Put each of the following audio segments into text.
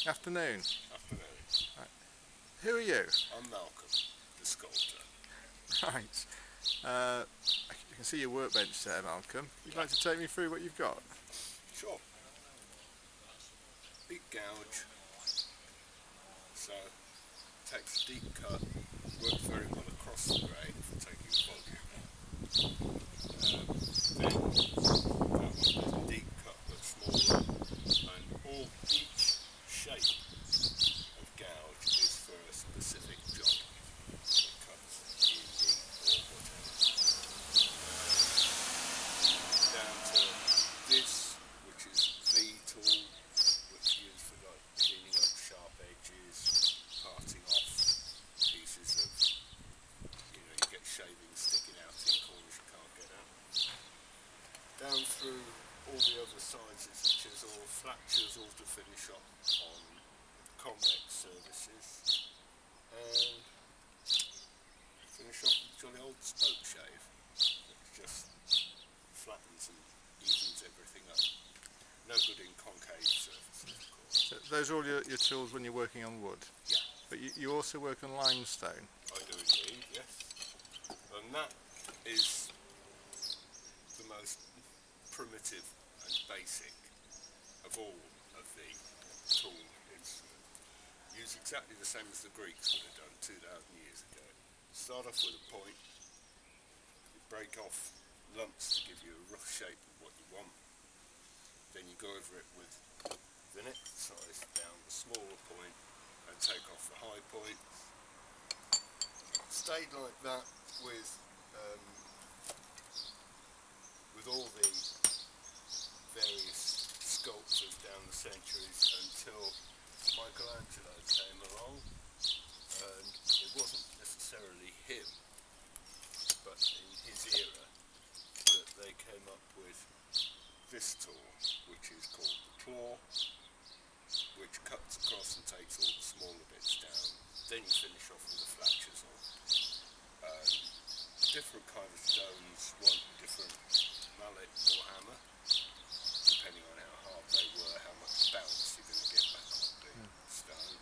Afternoon. Afternoon. Right. Who are you? I'm Malcolm, the sculptor. Right. I can see your workbench there, Malcolm. You'd like to take me through what you've got? Sure. Big gouge. So, takes a deep cut, works very well across the grain for taking volume. Then, that one is a deep cut but smaller, and each shape of gouge is for a specific job. It cuts in ink or whatever. Down to this, which is V tool, which is used for like cleaning up sharp edges, parting off pieces of, you get shavings sticking out in corners you can't get out. Down through all the other sizes, which is all flexures, all to finish up on convex surfaces, and finish off with jolly old spoke shave, which just flattens and evens everything up. No good in concave surfaces, of course. So those are all your tools when you're working on wood? Yeah. But you also work on limestone? I do indeed, yes. And that is the most primitive and basic of all of the tool instruments. Used exactly the same as the Greeks would have done 2,000 years ago. Start off with a point, you break off lumps to give you a rough shape of what you want, then you go over it with the next size down the smaller point and take off the high point. Stayed like that with all the various sculptors down the centuries until Michelangelo came along, and it wasn't necessarily him, but in his era, that they came up with this tool, which is called the claw, which cuts across and takes all the smaller bits down. Then you finish off with the flexures on. Different kind of stones want a different mallet or hammer, depending on how hard they were, how much bounce you're going to get back on the stone.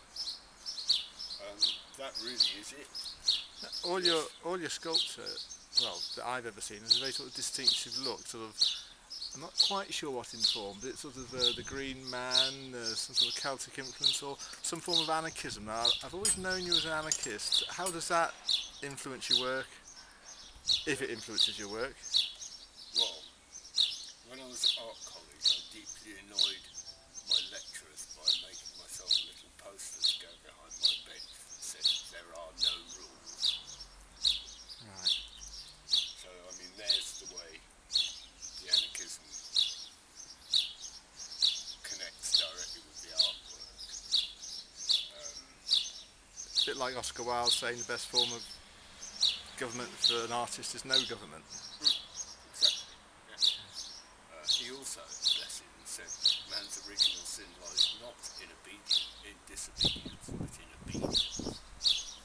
That really is it. All your sculpture, well, that I've ever seen, has a very sort of distinctive look. Sort of, I'm not quite sure what informed, but it's sort of the Green Man, some sort of Celtic influence, or some form of anarchism. Now, I've always known you as an anarchist. How does that influence your work? If it influences your work? Well, when I was at art college, I deeply annoyed my lecturers by making myself a little poster to go behind my bench that said, "There are no rules." Right. So, I mean, there's the way the anarchism connects directly with the artwork. A bit like Oscar Wilde saying the best form of government for an artist is no government. Exactly, yeah. He also, bless him, said man's original sin lies not in disobedience, but in obedience.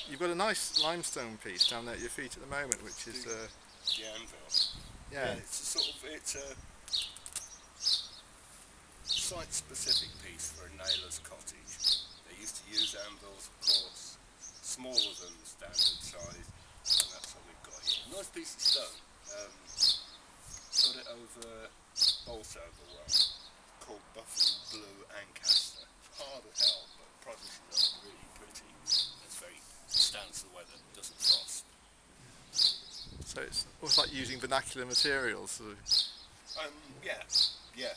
You've got a nice limestone piece down there at your feet at the moment, which is the anvil. yeah. It's a site-specific piece for a nailer's cottage. They used to use anvils, of course, smaller than the standard size, and that's what we've got here. Nice piece of stone. Got it over Bolsover well, called Buffalo Blue Ancaster. It's hard as hell, but polished up really pretty. It's very stands the weather, doesn't frost. So it's almost like using vernacular materials. Sort of. Yeah.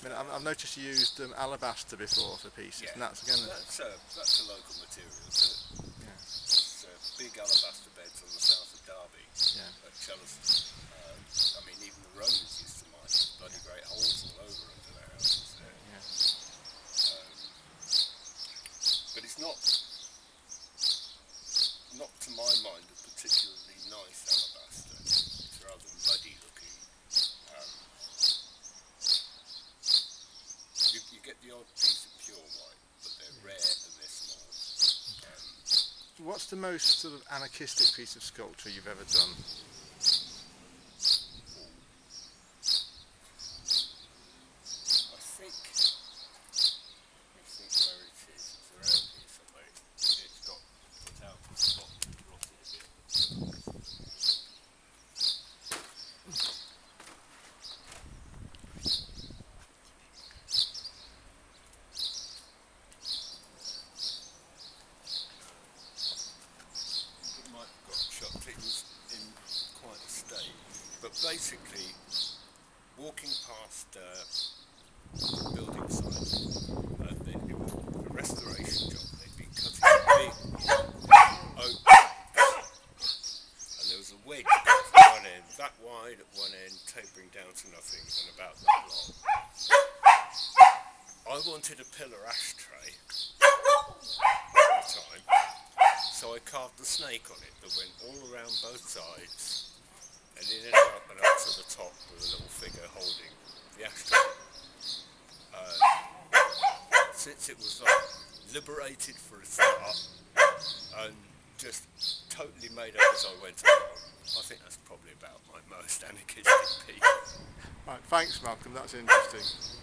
I mean, I've noticed you used alabaster before for pieces, and that's again. That's a local material too. Yeah. There's big alabaster beds on the south of Derby at Chellaston. I mean, even the Romans used to mine bloody great holes all over under their houses there. Yeah. But it's not to my mind a particularly nice alabaster. It's rather muddy looking. You get the odd piece of pure white, but they're rare and they're small. What's the most sort of anarchistic piece of sculpture you've ever done? I think I wanted a pillar ashtray at the time, so I carved the snake on it that went all around both sides, and it ended up and up to the top with a little figure holding the ashtray. Since it was like liberated for a start and just totally made up as I went along, I think that's probably about my most anarchistic piece. Right, thanks Malcolm, that's interesting.